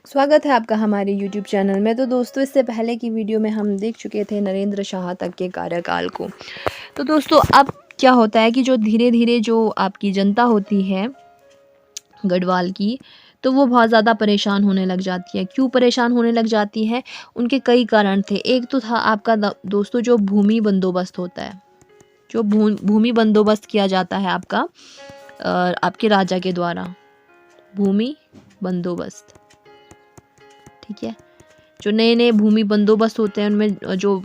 स्वागत है आपका हमारे YouTube चैनल में। तो दोस्तों, इससे पहले की वीडियो में हम देख चुके थे नरेंद्र शाह तक के कार्यकाल को। तो दोस्तों, अब क्या होता है कि जो धीरे-धीरे जो आपकी जनता होती है गढ़वाल की, तो वो बहुत ज़्यादा परेशान होने लग जाती है। क्यों परेशान होने लग जाती है? उनके कई कारण थे। एक तो था आपका दोस्तों जो भूमि बंदोबस्त होता है, जो भूमि बंदोबस्त किया जाता है आपका आपके राजा के द्वारा, भूमि बंदोबस्त, ठीक है। जो नए-नए भूमि बंदोबस्त होते हैं उनमें जो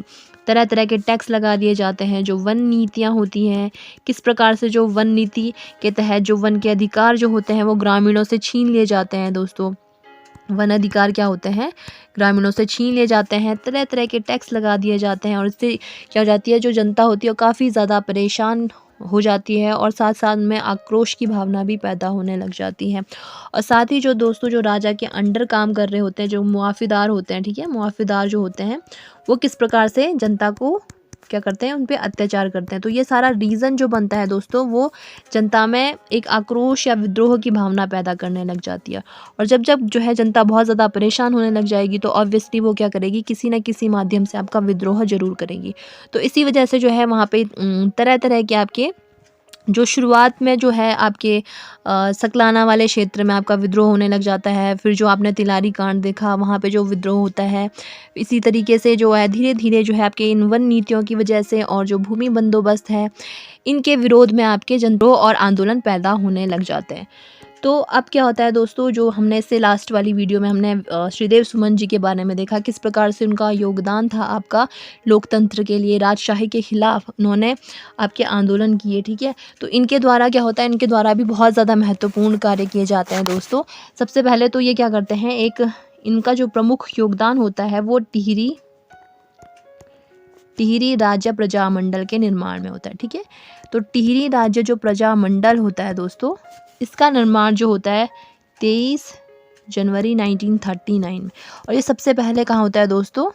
तरह-तरह के टैक्स लगा दिए जाते हैं, जो वन नीतियाँ होती हैं, किस प्रकार से जो वन नीति के तहत जो वन के अधिकार जो होते हैं वो ग्रामीणों से छीन लिए जाते हैं दोस्तों। वन अधिकार क्या होते हैं? ग्रामीणों से छीन लिए जाते हैं, तरह-तरह के टैक्स लगा दिए जाते हैं और इससे क्या हो जाती है, जो जनता होती है वो काफ़ी ज़्यादा परेशान हो जाती है और साथ-साथ में आक्रोश की भावना भी पैदा होने लग जाती है। और साथ ही जो दोस्तों जो राजा के अंडर काम कर रहे होते हैं, जो मुआफ़ीदार होते हैं, ठीक है? मुआफ़ीदार जो होते हैं, वो किस प्रकार से जनता को क्या करते हैं, उन पे अत्याचार करते हैं। तो ये सारा रीज़न जो बनता है दोस्तों, वो जनता में एक आक्रोश या विद्रोह की भावना पैदा करने लग जाती है। और जब जो है जनता बहुत ज़्यादा परेशान होने लग जाएगी तो ऑब्वियसली वो क्या करेगी, किसी न किसी माध्यम से आपका विद्रोह ज़रूर करेगी। तो इसी वजह से जो है वहाँ पे तरह-तरह के आपके जो शुरुआत में जो है आपके सकलाना वाले क्षेत्र में आपका विद्रोह होने लग जाता है। फिर जो आपने तिलारी कांड देखा, वहाँ पे जो विद्रोह होता है। इसी तरीके से जो है धीरे-धीरे जो है आपके इन वन नीतियों की वजह से और जो भूमि बंदोबस्त है, इनके विरोध में आपके जनविद्रोह और आंदोलन पैदा होने लग जाते हैं। तो अब क्या होता है दोस्तों, जो हमने इससे लास्ट वाली वीडियो में हमने श्रीदेव सुमन जी के बारे में देखा, किस प्रकार से उनका योगदान था आपका लोकतंत्र के लिए, राजशाही के खिलाफ उन्होंने आपके आंदोलन किए, ठीक है। तो इनके द्वारा क्या होता है, इनके द्वारा भी बहुत ज़्यादा महत्वपूर्ण कार्य किए जाते हैं दोस्तों। सबसे पहले तो ये क्या करते हैं, एक इनका जो प्रमुख योगदान होता है वो टिहरी राज्य प्रजामंडल के निर्माण में होता है, ठीक है। तो टिहरी राज्य जो प्रजामंडल होता है दोस्तों, इसका निर्माण जो होता है 23 जनवरी 1939 में। और ये सबसे पहले कहाँ होता है दोस्तों,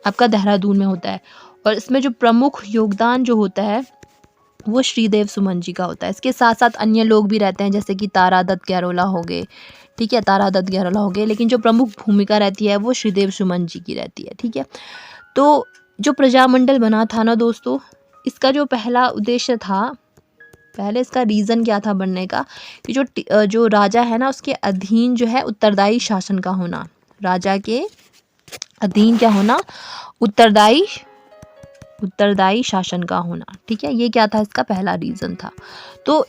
आपका देहरादून में होता है। और इसमें जो प्रमुख योगदान जो होता है वो श्रीदेव सुमन जी का होता है। इसके साथ साथ अन्य लोग भी रहते हैं, जैसे कि तारादत्त गैरोला हो गए, ठीक है, तारादत्त गैरोला हो गए, लेकिन जो प्रमुख भूमिका रहती है वो श्रीदेव सुमन जी की रहती है, ठीक है। तो जो प्रजामंडल बना था ना दोस्तों, इसका जो पहला उद्देश्य था, पहले इसका रीज़न क्या था बनने का, कि जो राजा है ना उसके अधीन जो है उत्तरदायी शासन का होना, राजा के अधीन क्या होना, उत्तरदायी शासन का होना, ठीक है। ये क्या था, इसका पहला रीज़न था। तो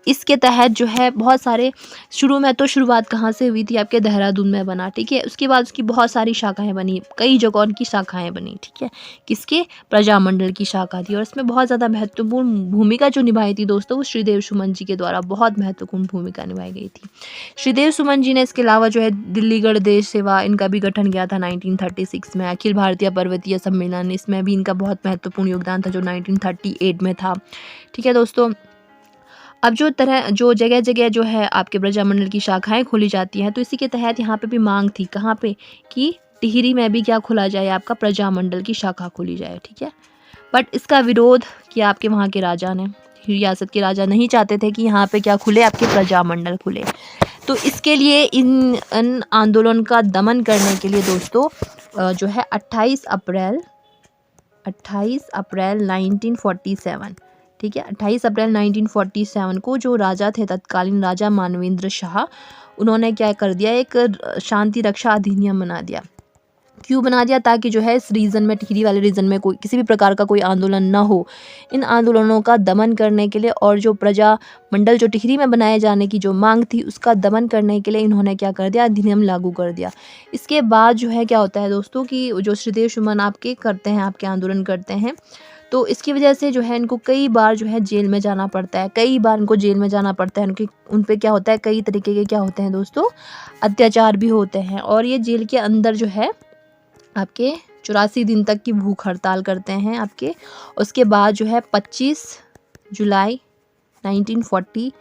इसके तहत जो है बहुत सारे शुरुआत कहाँ से हुई थी, आपके देहरादून में बना, ठीक है। उसके बाद उसकी बहुत सारी शाखाएं बनी, कई जगहों उनकी शाखाएं बनी, ठीक है। किसके, प्रजामंडल की शाखा थी और इसमें बहुत ज़्यादा महत्वपूर्ण भूमिका जो निभाई थी दोस्तों, वो श्रीदेव सुमन जी के द्वारा बहुत महत्वपूर्ण भूमिका निभाई गई थी। श्रीदेव सुमन जी ने इसके अलावा जो है दिल्लीगढ़ देश सेवा, इनका भी गठन किया था 1936 में। अखिल भारतीय पर्वतीय सम्मेलन, इसमें भी इनका बहुत महत्वपूर्ण योगदान था जो 1938 में था, ठीक है दोस्तों। अब जो जगह-जगह जो है आपके प्रजामंडल की शाखाएं खोली जाती हैं, तो इसी के तहत यहाँ पे भी मांग थी, कहाँ पे, कि टिहरी में भी क्या खोला जाए, आपका प्रजामंडल की शाखा खोली जाए, ठीक है। बट इसका विरोध किया आपके वहाँ के राजा ने। रियासत के राजा नहीं चाहते थे कि यहाँ पे क्या खुले, आपके प्रजामंडल खुले। तो इसके लिए इन आंदोलन का दमन करने के लिए दोस्तों जो है 28 अप्रैल 1947, ठीक है, 28 अप्रैल 1947 को जो राजा थे, तत्कालीन राजा मानवेंद्र शाह, उन्होंने क्या कर दिया, एक शांति रक्षा अधिनियम बना दिया। क्यों बना दिया, ताकि जो है इस रीजन में, टिहरी वाले रीजन में कोई किसी भी प्रकार का कोई आंदोलन ना हो। इन आंदोलनों का दमन करने के लिए और जो प्रजा मंडल जो टिहरी में बनाए जाने की जो मांग थी उसका दमन करने के लिए इन्होंने क्या कर दिया, अधिनियम लागू कर दिया। इसके बाद जो है क्या होता है दोस्तों, कि जो श्रीदेव सुमन आपके करते हैं, आपके आंदोलन करते हैं, तो इसकी वजह से जो है इनको कई बार जो है जेल में जाना पड़ता है, उन पे क्या होता है, कई तरीके के क्या होते हैं दोस्तों, अत्याचार भी होते हैं। और ये जेल के अंदर जो है आपके 84 दिन तक की भूख हड़ताल करते हैं आपके। उसके बाद जो है 25 जुलाई 1944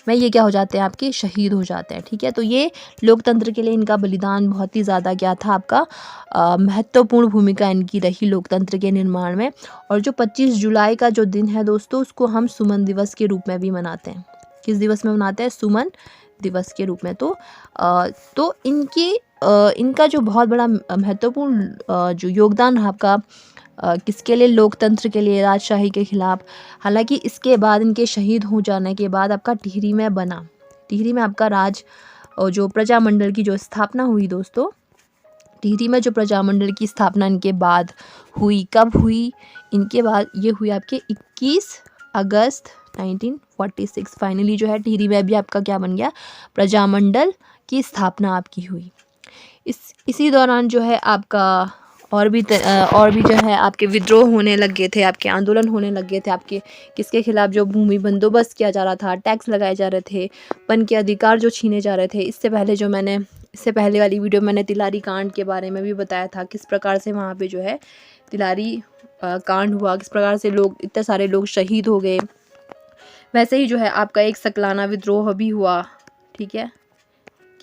में ये क्या हो जाते हैं, आपके शहीद हो जाते हैं, ठीक है। तो ये लोकतंत्र के लिए इनका बलिदान बहुत ही ज़्यादा क्या था, आपका महत्वपूर्ण भूमिका इनकी रही लोकतंत्र के निर्माण में। और जो 25 जुलाई का जो दिन है दोस्तों, उसको हम सुमन दिवस के रूप में भी मनाते हैं। किस दिवस में मनाते हैं, सुमन दिवस के रूप में। तो इनका जो बहुत बड़ा महत्वपूर्ण जो योगदान रहा आपका किसके लिए, लोकतंत्र के लिए, राजशाही के खिलाफ। हालांकि इसके बाद इनके शहीद हो जाने के बाद आपका टिहरी में बना, टिहरी में आपका राज और जो प्रजामंडल की जो स्थापना हुई दोस्तों, टिहरी में जो प्रजामंडल की स्थापना इनके बाद हुई। कब हुई? इनके बाद ये हुई आपके 21 अगस्त 1946। फाइनली जो है टिहरी में भी आपका क्या बन गया, प्रजामंडल की स्थापना आपकी हुई। इसी दौरान जो है आपका और भी जो है आपके विद्रोह होने लग गए थे, आपके आंदोलन होने लग गए थे। आपके किसके खिलाफ? जो भूमि बंदोबस्त किया जा रहा था, टैक्स लगाए जा रहे थे, वन के अधिकार जो छीने जा रहे थे। इससे पहले वाली वीडियो में मैंने तिलारी कांड के बारे में भी बताया था, किस प्रकार से वहाँ पे जो है तिलारी कांड हुआ, किस प्रकार से इतने सारे लोग शहीद हो गए। वैसे ही जो है आपका एक सकलाना विद्रोह भी हुआ। ठीक है,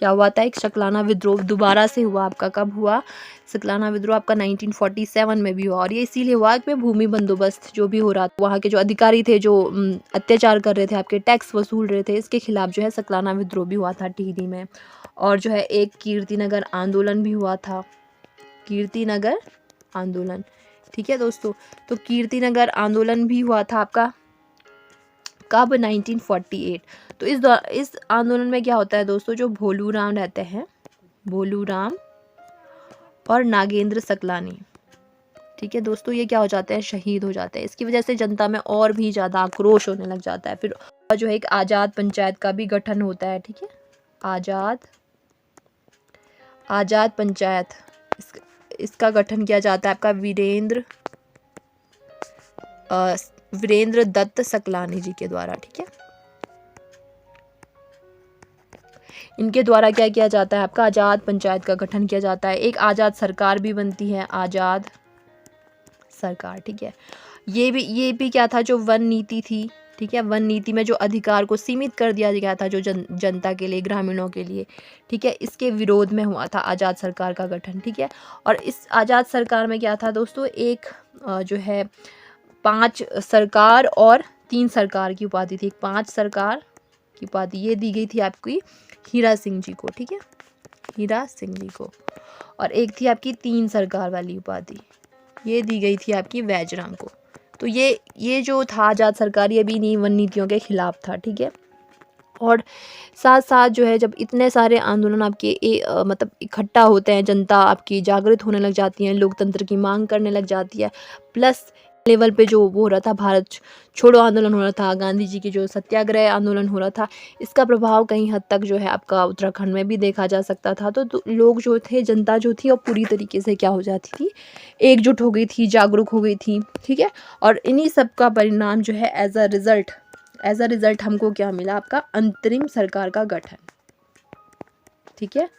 क्या हुआ था? एक सकलाना विद्रोह दोबारा से हुआ। आपका कब हुआ सकलाना विद्रोह? आपका 1947 में भी हुआ। और ये इसीलिए हुआ कि भूमि बंदोबस्त जो भी हो रहा था, वहाँ के जो अधिकारी थे जो अत्याचार कर रहे थे, आपके टैक्स वसूल रहे थे, इसके खिलाफ जो है सकलाना विद्रोह भी हुआ था टिहरी में। और जो है एक कीर्तिनगर आंदोलन भी हुआ था, कीर्तिनगर आंदोलन। ठीक है दोस्तों, तो कीर्तिनगर आंदोलन भी हुआ था आपका कब? 1948। तो इस आंदोलन में क्या होता है दोस्तों, जो भोलू राम रहते हैं, भोलू राम और नागेंद्र सकलानी, ठीक है दोस्तों, ये क्या हो जाते हैं? शहीद हो जाते हैं। इसकी वजह से जनता में और भी ज़्यादा आक्रोश होने लग जाता है। फिर जो है एक आज़ाद पंचायत का भी गठन होता है। ठीक है, आज़ाद पंचायत, इसका गठन किया जाता है आपका वीरेंद्र दत्त सकलानी जी के द्वारा। ठीक है, इनके द्वारा क्या किया जाता है? आपका आज़ाद पंचायत का गठन किया जाता है। एक आज़ाद सरकार भी बनती है, आज़ाद सरकार। ठीक है, ये भी क्या था? जो वन नीति थी। ठीक है, वन नीति में जो अधिकार को सीमित कर दिया गया था, जो जनता के लिए, ग्रामीणों के लिए। ठीक है, इसके विरोध में हुआ था आज़ाद सरकार का गठन। ठीक है, और इस आज़ाद सरकार में क्या था दोस्तों? एक जो है 5 सरकार और 3 सरकार की उपाधि थी। 5 सरकार की उपाधि ये दी गई थी आपकी हीरा सिंह जी को। ठीक है, हीरा सिंह जी को। और एक थी आपकी 3 सरकार वाली उपाधि, ये दी गई थी आपकी वैजराम को। तो ये जो था आज़ाद सरकार, ये भी इन्हीं वन नीतियों के खिलाफ था। ठीक है, और साथ साथ जो है जब इतने सारे आंदोलन आपके मतलब इकट्ठा होते हैं, जनता आपकी जागृत होने लग जाती है, लोकतंत्र की मांग करने लग जाती है, प्लस लेवल पे जो वो हो रहा था, भारत छोड़ो आंदोलन हो रहा था, गांधी जी की जो सत्याग्रह आंदोलन हो रहा था, इसका प्रभाव कहीं हद तक जो है आपका उत्तराखंड में भी देखा जा सकता था। तो लोग जो थे, जनता जो थी, वो पूरी तरीके से क्या हो जाती थी? एकजुट हो गई थी, जागरूक हो गई थी। ठीक है, और इन्हीं सब का परिणाम जो है एज अ रिज़ल्ट हमको क्या मिला? आपका अंतरिम सरकार का गठन। ठीक है,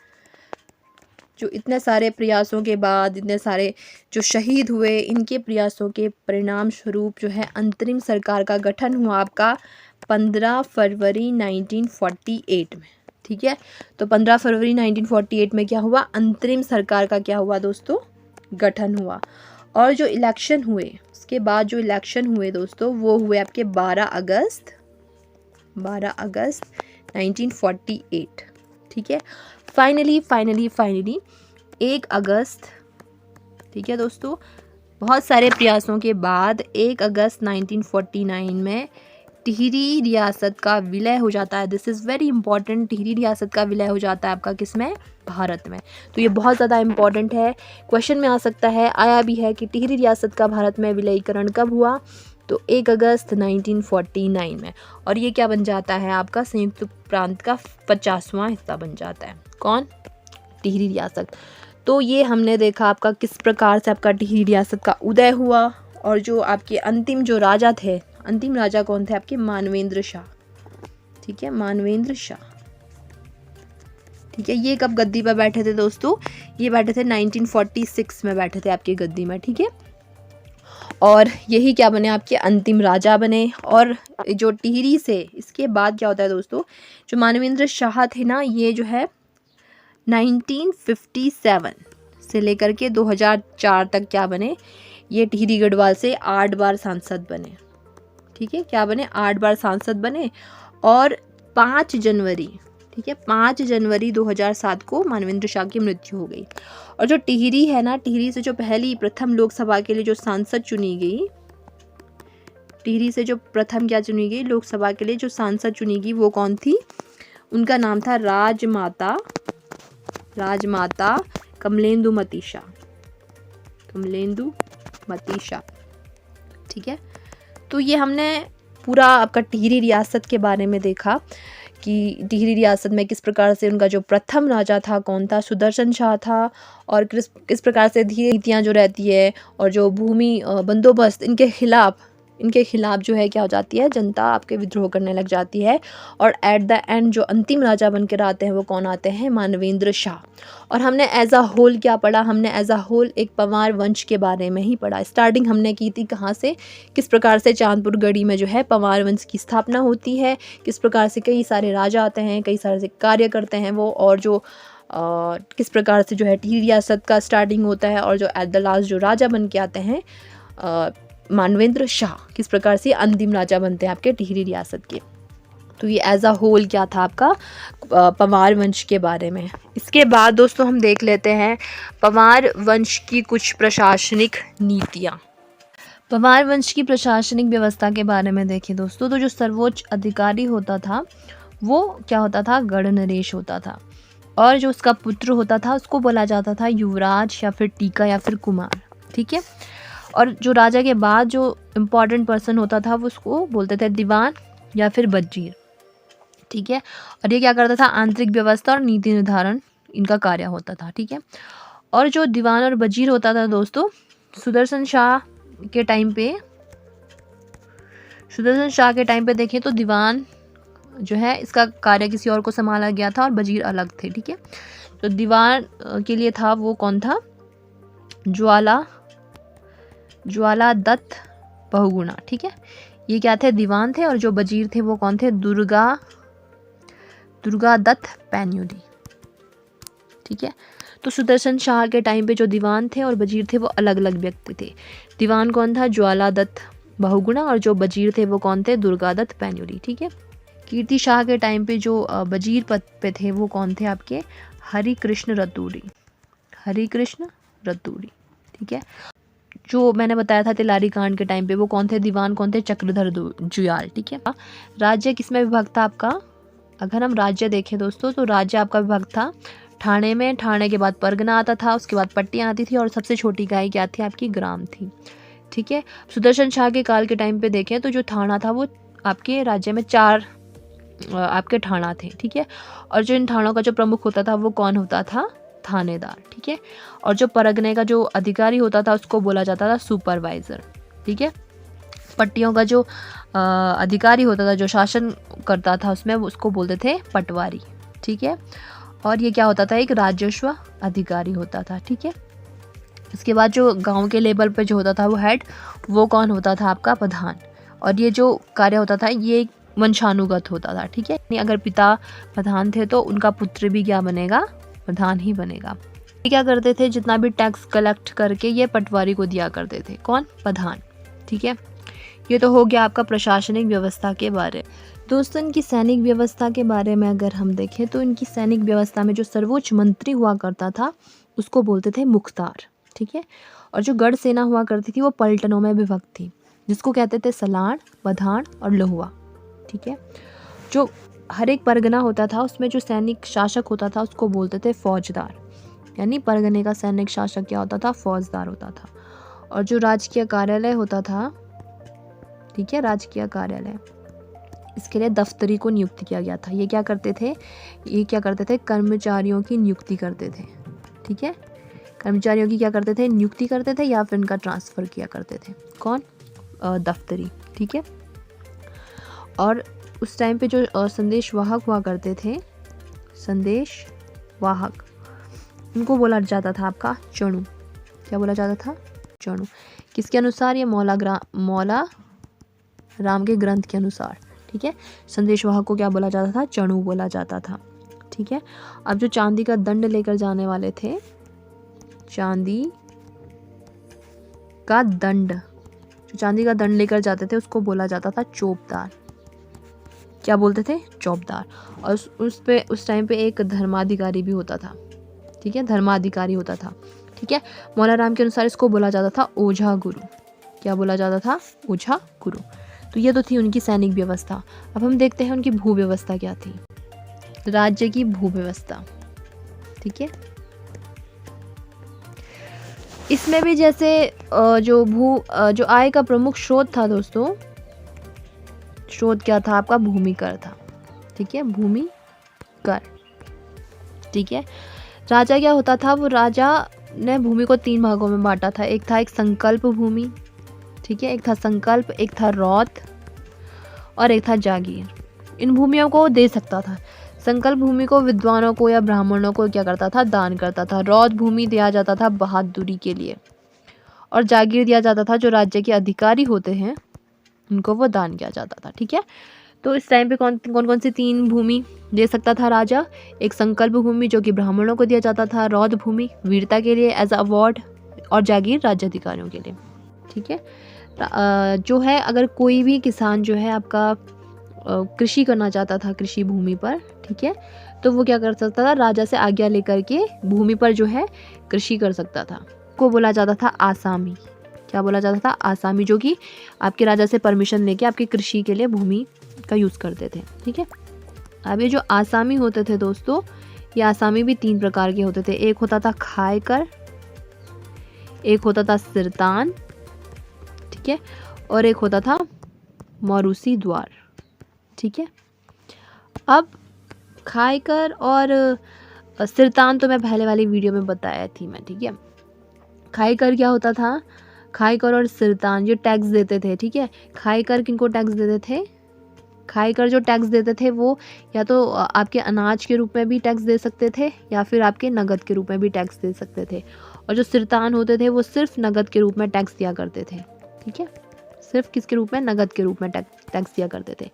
जो इतने सारे प्रयासों के बाद, इतने सारे जो शहीद हुए, इनके प्रयासों के परिणाम स्वरूप जो है अंतरिम सरकार का गठन हुआ आपका 15 फरवरी 1948 में। ठीक है, तो 15 फरवरी 1948 में क्या हुआ? अंतरिम सरकार का क्या हुआ दोस्तों? गठन हुआ। और जो इलेक्शन हुए, उसके बाद जो इलेक्शन हुए दोस्तों, वो हुए आपके 12 अगस्त 1948। ठीक है, फाइनली 1 अगस्त, ठीक है दोस्तों, बहुत सारे प्रयासों के बाद 1 अगस्त 1949 में टिहरी रियासत का विलय हो जाता है। This is very important. Tehri रियासत का विलय हो जाता है आपका किस में? भारत में। तो ये बहुत ज़्यादा इंपॉर्टेंट है, क्वेश्चन में आ सकता है, आया भी है कि टिहरी रियासत का भारत में विलयीकरण कब हुआ? तो 1 अगस्त 1949 में। और ये क्या बन जाता है? आपका संयुक्त प्रांत का 50वां हिस्सा बन जाता है। कौन? टिहरी रियासत। तो ये हमने देखा आपका किस प्रकार से आपका टिहरी रियासत का उदय हुआ। और जो आपके अंतिम जो राजा थे, अंतिम राजा कौन थे? आपके मानवेंद्र शाह। ठीक है, मानवेंद्र शाह। ठीक है, ये कब गद्दी पर बैठे थे दोस्तों? ये बैठे थे 1946 में बैठे थे आपकी गद्दी में। ठीक है, और यही क्या बने? आपके अंतिम राजा बने। और जो टिहरी से इसके बाद क्या होता है दोस्तों? जो मानवेंद्र शाह थे ना, ये जो है 1957 से लेकर के 2004 तक क्या बने? ये टिहरी गढ़वाल से 8 बार सांसद बने। ठीक है, क्या बने? 8 बार सांसद बने। और 5 जनवरी, ठीक है। 5 जनवरी 2007 को मानवेंद्र शाह की मृत्यु हो गई। और जो टिहरी है ना, टिहरी से जो पहली प्रथम लोकसभा के लिए जो सांसद चुनी गई, टिहरी से जो प्रथम क्या चुनी गई, लोकसभा के लिए जो सांसद चुनी गई, वो कौन थी? उनका नाम था राजमाता कमलेंदुमती शाह। ठीक है। तो ये हमने पूरा आपका टिहरी रियासत के बारे में देखा कि टिहरी रियासत में किस प्रकार से उनका जो प्रथम राजा था कौन था, सुदर्शन शाह था, और किस प्रकार से धीरे नीतियाँ जो रहती है और जो भूमि बंदोबस्त, इनके खिलाफ जो है क्या हो जाती है, जनता आपके विद्रोह करने लग जाती है। और एट द एंड जो अंतिम राजा बनकर आते हैं वो कौन आते हैं? मानवेंद्र शाह। और हमने एज अ होल क्या पढ़ा? हमने एज अ होल एक पंवार वंश के बारे में ही पढ़ा। स्टार्टिंग हमने की थी कहाँ से, किस प्रकार से चांदपुर गढ़ी में जो है पंवार वंश की स्थापना होती है, किस प्रकार से कई सारे राजा आते हैं, कई सारे से कार्य करते हैं वो, और जो किस प्रकार से जो है टिहरी रियासत का स्टार्टिंग होता है, और जो एट द लास्ट जो राजा बन के आते हैं मानवेंद्र शाह, किस प्रकार से अंतिम राजा बनते हैं आपके टिहरी रियासत के। तो ये एज अ होल क्या था आपका पंवार वंश के बारे में। इसके बाद दोस्तों हम देख लेते हैं पंवार वंश की कुछ प्रशासनिक नीतियाँ। पंवार वंश की प्रशासनिक व्यवस्था के बारे में देखें दोस्तों, तो जो सर्वोच्च अधिकारी होता था वो क्या होता था? गढ़ नरेश होता था। और जो उसका पुत्र होता था उसको बोला जाता था युवराज या फिर टीका या फिर कुमार। ठीक है। और जो राजा के बाद जो इम्पोर्टेंट पर्सन होता था वो उसको बोलते थे दीवान या फिर वजीर। ठीक है। और ये क्या करता था? आंतरिक व्यवस्था और नीति निर्धारण इनका कार्य होता था। ठीक है। और जो दीवान और वजीर होता था दोस्तों, सुदर्शन शाह के टाइम पे देखें तो दीवान जो है इसका कार्य किसी और को संभाला गया था और वजीर अलग थे। ठीक है। तो दीवान के लिए था वो कौन था? ज्वाला दत्त बहुगुणा। ठीक है। ये क्या थे? दीवान थे। और जो वजीर थे वो कौन थे? दुर्गा दत्त पैन्युली। ठीक है। तो सुदर्शन शाह के टाइम पे जो दीवान थे और वजीर थे वो अलग अलग व्यक्ति थे। दीवान कौन था? ज्वाला दत्त बहुगुणा। और जो वजीर थे वो कौन थे? दुर्गा दत्त पैन्युली। ठीक है। कीर्ति शाह के टाइम पे जो वजीर पद पे थे वो कौन थे आपके? हरिकृष्ण रतूड़ी। ठीक है। जो मैंने बताया था तिलारी कांड के टाइम पे वो कौन थे? दीवान कौन थे? चक्रधर जुयाल। ठीक है। राज्य किसमें विभक्त था आपका? अगर हम राज्य देखें दोस्तों तो राज्य आपका विभक्त था ठाणे में। ठाणे के बाद परगना आता था, उसके बाद पट्टियाँ आती थी, और सबसे छोटी इकाई क्या थी आपकी? ग्राम थी। ठीक है। सुदर्शन शाह के काल के टाइम पे देखें तो जो थाना था वो आपके राज्य में 4 आपके ठाणा थे। ठीक है। और जो इन ठाणों का जो प्रमुख होता था वो कौन होता था? थानेदार। ठीक है। और जो परगने का जो अधिकारी होता था उसको बोला जाता था सुपरवाइजर। ठीक है। पट्टियों का जो अधिकारी होता था, जो शासन करता था उसमें, उसको बोलते थे पटवारी। ठीक है। और ये क्या होता था? एक राजस्व अधिकारी होता था। ठीक है। इसके बाद जो गांव के लेवल पे जो होता था वो हेड, वो कौन होता था? आपका प्रधान। और ये जो कार्य होता था ये वंशानुगत होता था। ठीक है। अगर पिता प्रधान थे तो उनका पुत्र भी क्या बनेगा? प्रधान ही बनेगा। ये क्या करते थे? जितना भी टैक्स कलेक्ट करके ये पटवारी को दिया करते थे। कौन? प्रधान। ठीक है। ये तो हो गया आपका प्रशासनिक व्यवस्था के बारे। दोस्तों इनकी सैनिक व्यवस्था के बारे में अगर हम देखें तो इनकी सैनिक व्यवस्था में जो सर्वोच्च मंत्री हुआ करता था उसको बोलते थे मुख्तार। ठीक है। और जो गढ़ सेना हुआ करती थी वो पलटनों में विभक्त थी, जिसको कहते थे सलाण, बधान और लहुआ। ठीक है। जो हर एक परगना होता था उसमें जो सैनिक शासक होता था उसको बोलते थे फौजदार। यानी परगने का सैनिक शासक क्या होता था? फौजदार होता था। और जो राजकीय कार्यालय होता था, ठीक है, राजकीय कार्यालय, इसके लिए दफ्तरी को नियुक्त किया गया था। ये क्या करते थे? कर्मचारियों की नियुक्ति करते थे। ठीक है। कर्मचारियों की क्या करते थे? नियुक्ति करते थे या फिर उनका ट्रांसफ़र किया करते थे। कौन? दफ्तरी। ठीक है। और उस टाइम पे जो संदेश वाहक हुआ करते थे, संदेश वाहक, उनको बोला जाता था आपका चणु। क्या बोला जाता था? चणु। किसके अनुसार? ये मौला राम के ग्रंथ के अनुसार। ठीक है। संदेश वाहक को क्या बोला जाता था? चणु बोला जाता था। ठीक है। अब जो चांदी का दंड लेकर जाने वाले थे, चांदी का दंड लेकर जाते थे उसको बोला जाता था चोपदार। क्या बोलते थे, चौबदार। और उस टाइम पे एक धर्माधिकारी भी होता था, ठीक है, धर्माधिकारी होता था, ठीक है। मौला राम के अनुसार इसको बोला जाता था ओझा गुरु। क्या बोला जाता था, ओझा गुरु। तो ये तो थी उनकी सैनिक व्यवस्था। अब हम देखते हैं उनकी भू व्यवस्था क्या थी, राज्य की भू व्यवस्था, ठीक है। इसमें भी जैसे जो आय का प्रमुख स्रोत था दोस्तों, स्रोत क्या था आपका, भूमि कर था, ठीक है, भूमि कर, ठीक है। राजा क्या होता था, वो राजा ने भूमि को 3 भागों में बांटा था। एक था एक संकल्प भूमि, ठीक है, एक था संकल्प, एक था रौत और एक था जागीर। इन भूमियों को दे सकता था। संकल्प भूमि को विद्वानों को या ब्राह्मणों को क्या करता था, दान करता था। रौत भूमि दिया जाता था बहादुरी के लिए, और जागीर दिया जाता था जो राज्य के अधिकारी होते हैं उनको वो दान किया जाता था, ठीक है। तो इस टाइम पे कौन कौन सी 3 भूमि दे सकता था राजा, एक संकल्प भूमि जो कि ब्राह्मणों को दिया जाता था, रौद भूमि वीरता के लिए एज अवार्ड, और जागीर राज्य अधिकारियों के लिए, ठीक है। जो है अगर कोई भी किसान जो है आपका कृषि करना चाहता था कृषि भूमि पर, ठीक है, तो वो क्या कर सकता था, राजा से आज्ञा लेकर के भूमि पर जो है कृषि कर सकता था। को बोला जाता था आसामी। क्या बोला जाता था, आसामी, जो कि आपके राजा से परमिशन लेके आपकी कृषि के लिए भूमि का यूज़ करते थे, ठीक है। अब ये जो आसामी होते थे दोस्तों, ये आसामी भी 3 प्रकार के होते थे। एक होता था खायकर, एक होता था सिरतान, ठीक है, और एक होता था मौरूसी द्वार, ठीक है। अब खायकर और सिरतान तो मैं पहले वाली वीडियो में बताया थी मैं, ठीक है। खायकर क्या होता था, खायकर और सिरतान ये टैक्स देते थे, ठीक है। खायकर किनको टैक्स देते थे, खायकर जो टैक्स देते थे वो या तो आपके अनाज के रूप में भी टैक्स दे सकते थे या फिर आपके नगद के रूप में भी टैक्स दे सकते थे। और जो सिरतान होते थे वो सिर्फ नगद के रूप में टैक्स दिया करते थे, ठीक है, सिर्फ किसके रूप में, नगद के रूप में टैक्स दिया करते थे।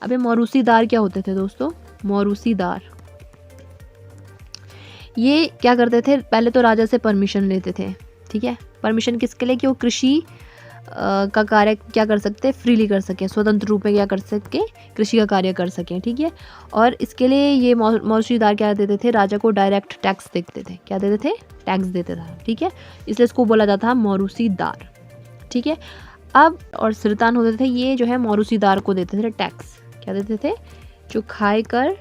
अब ये मौरूसीदार क्या होते थे दोस्तों, मौरूसीदार ये क्या करते थे, पहले तो राजा से परमिशन लेते थे, ठीक है। परमिशन किसके लिए, कि वो कृषि का कार्य क्या कर सकते, फ्रीली कर सकें, स्वतंत्र रूप में क्या कर सके, कृषि का कार्य कर सकें, ठीक है। और इसके लिए ये मौरूसीदार क्या देते थे, राजा को डायरेक्ट टैक्स देते थे। क्या देते थे, टैक्स देते थे, ठीक है, इसलिए इसको बोला जाता था मौरूसीदार, ठीक है। अब और सिरतान होते थे, ये जो है मौरूसीदार को देते थे टैक्स। क्या देते थे, जो खायकर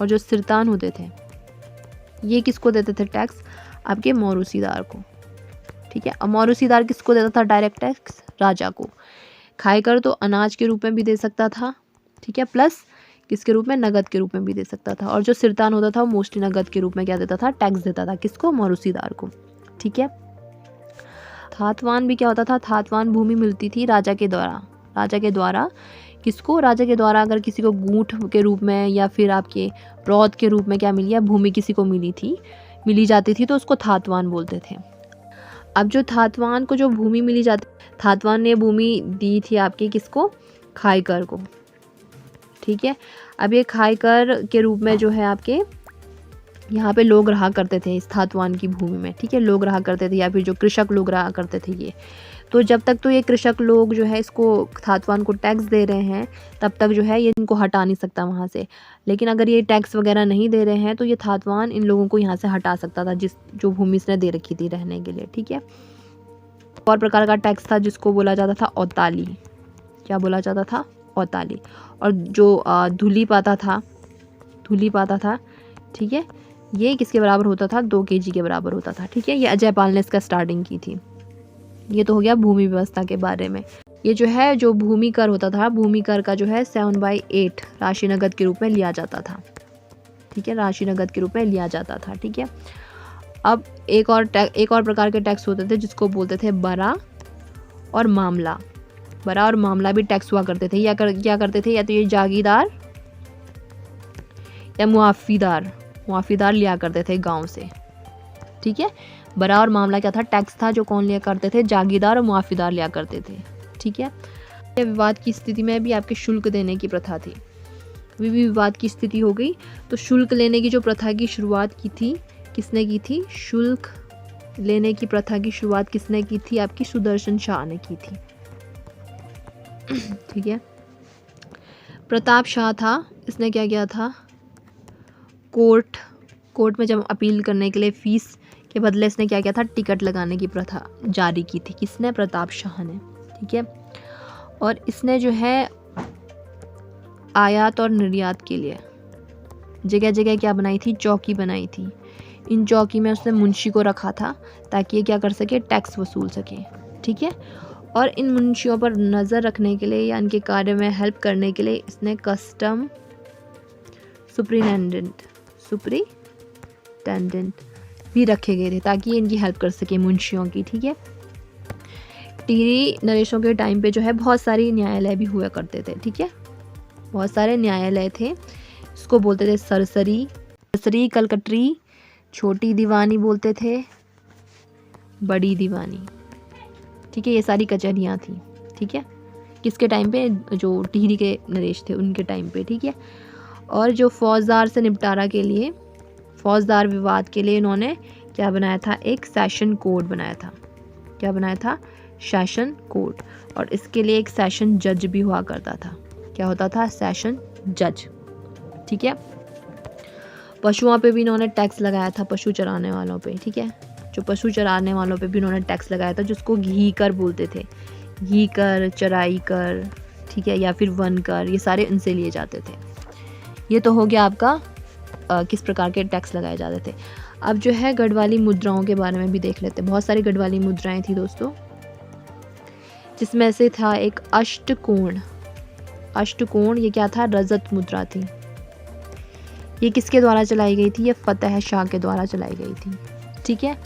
और जो सिरतान होते थे ये किसको देते थे टैक्स, आपके मौरूसीदार को, ठीक है। और मौरूसीदार किसको देता था डायरेक्ट टैक्स, राजा को। खायकर तो अनाज के रूप में भी दे सकता था, ठीक है, प्लस किसके रूप में, नगद के रूप में भी दे सकता था। और जो सिरतान होता था वो मोस्टली नगद के रूप में क्या देता था, टैक्स देता था, किसको, मौरूसीदार को, ठीक है। थातवान भी क्या होता था, थातवान भूमि मिलती थी राजा के द्वारा किसको, राजा के द्वारा अगर किसी को गूंठ के रूप में या फिर आपके रौद के रूप में क्या मिली है, भूमि किसी को मिली जाती थी तो उसको थातवान बोलते थे। अब जो थातवान को जो भूमि मिली जाती, थातवान ने भूमि दी थी आपके किसको, खायकर को, ठीक है। अब ये खायकर के रूप में जो है आपके यहाँ पे लोग रहा करते थे इस थातवान की भूमि में, ठीक है, लोग रहा करते थे या फिर जो कृषक लोग रहा करते थे ये। तो जब तक तो ये कृषक लोग जो है इसको थातवान को टैक्स दे रहे हैं तब तक जो है ये इनको हटा नहीं सकता वहाँ से। लेकिन अगर ये टैक्स वगैरह नहीं दे रहे हैं तो ये थातवान इन लोगों को यहाँ से हटा सकता था, जो भूमि इसने दे रखी थी रहने के लिए, ठीक है। और प्रकार का टैक्स था जिसको बोला जाता था औताली। क्या बोला जाता था, औताली। और जो धूली पाता था, ठीक है, ये किसके बराबर होता था, 2 kg के बराबर होता था, ठीक है। ये अजय पाल ने इसका स्टार्टिंग की थी। ये तो हो गया भूमि व्यवस्था के बारे में। ये जो है जो भूमि कर होता था, भूमि कर का जो है 7/8 राशि नगद के रूप में लिया जाता था, ठीक है, राशि नगद के रूप में लिया जाता था, ठीक है। अब एक और प्रकार के टैक्स होते थे जिसको बोलते थे बरा और मामला। बरा और मामला भी टैक्स हुआ करते थे। क्या करते थे, या तो ये जागीरदार या मुआफीदार लिया करते थे गांव से, ठीक है। बरा और मामला क्या था, टैक्स था जो कौन लिया करते थे, जागीरदार और मुआफीदार लिया करते थे, ठीक है। विवाद की स्थिति में भी आपके शुल्क देने की प्रथा थी। अभी भी विवाद की स्थिति हो गई तो शुल्क लेने की जो प्रथा की शुरुआत की थी, किसने की थी, शुल्क लेने की प्रथा की शुरुआत किसने की थी, आपकी सुदर्शन शाह ने की थी, ठीक है। प्रताप शाह था, इसने क्या किया था, कोर्ट में जब अपील करने के लिए फ़ीस के बदले इसने क्या किया था, टिकट लगाने की प्रथा जारी की थी। किसने? प्रताप शाह ने। ठीक है। और इसने जो है आयात और निर्यात के लिए जगह जगह क्या बनाई थी, चौकी बनाई थी। इन चौकी में उसने मुंशी को रखा था ताकि ये क्या कर सके, टैक्स वसूल सके। ठीक है। और इन मुंशियों पर नज़र रखने के लिए या इनके कार्य में हेल्प करने के लिए इसने कस्टम सुपरिटेंडेंट भी रखे गए थे ताकि इनकी हेल्प कर सके मुंशियों की। ठीक है। टिहरी नरेशों के टाइम पे जो है बहुत सारी न्यायालय भी हुआ करते थे। ठीक है। बहुत सारे न्यायालय थे, इसको बोलते थे सरसरी, कलकटरी, छोटी दीवानी बोलते थे, बड़ी दीवानी। ठीक है। ये सारी कचहरियाँ थी। ठीक है। किसके टाइम पे? जो टिहरी के नरेश थे उनके टाइम पे। ठीक है। और जो फौजदार से निपटारा के लिए, फौजदार विवाद के लिए इन्होंने क्या बनाया था, एक सेशन कोड बनाया था। क्या बनाया था? Session code. और इसके लिए एक सेशन जज भी हुआ करता था। क्या होता था? सेशन जज। ठीक है। पशुओं पे भी इन्होंने टैक्स लगाया था, पशु चराने वालों पे। ठीक है। जो पशु चराने वालों पे भी इन्होंने टैक्स लगाया था, जिसको घी कर बोलते थे। घी कर, चराई कर, ठीक है, या फिर वन कर, ये सारे इनसे लिए जाते थे। ये तो हो गया आपका किस प्रकार के टैक्स लगाए जाते थे। अब जो है गढ़वाली मुद्राओं के बारे में भी देख लेते हैं। बहुत सारी गढ़वाली मुद्राएं थी दोस्तों, जिसमें से था एक अष्टकोण। ये क्या था? रजत मुद्रा थी। ये किसके द्वारा चलाई गई थी? ये फतेह शाह के द्वारा चलाई गई थी। ठीक है।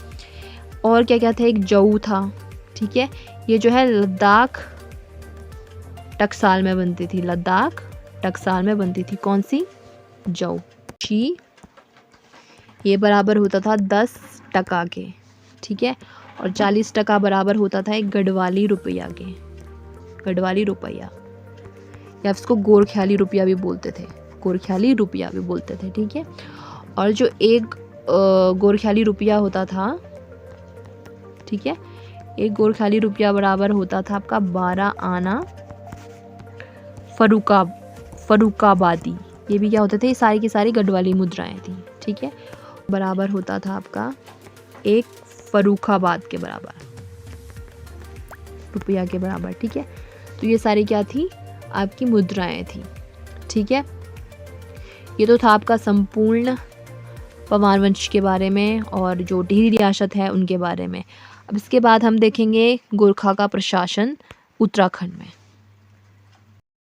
और क्या क्या था? एक जऊ था। ठीक है। ये जो है लद्दाख टकसाल में बनती थी। लद्दाख टकसाल में बनती थी। कौन सी? जऊ। ये बराबर होता था 10 टका के। ठीक है। और 40 टका बराबर होता था एक गढ़वाली रुपया के। गढ़वाली रुपया, या इसको गोरख्याली रुपया भी बोलते थे। गोरख्याली रुपया भी बोलते थे। ठीक है। और जो एक गोरख्याली रुपया होता था, ठीक है, एक गोरख्याली रुपया बराबर होता था आपका 12 आना फरुखाबादी। ये भी क्या होते थे? सारी की सारी गढ़वाली मुद्राएं थी। ठीक है। बराबर होता था आपका एक फरुखाबाद के बराबर, रुपया के बराबर। ठीक है। तो ये सारी क्या थी? आपकी मुद्राएं थी। ठीक है। ये तो था आपका संपूर्ण परमार वंश के बारे में और जो टिहरी रियासत है उनके बारे में। अब इसके बाद हम देखेंगे गोरखा का प्रशासन उत्तराखंड में।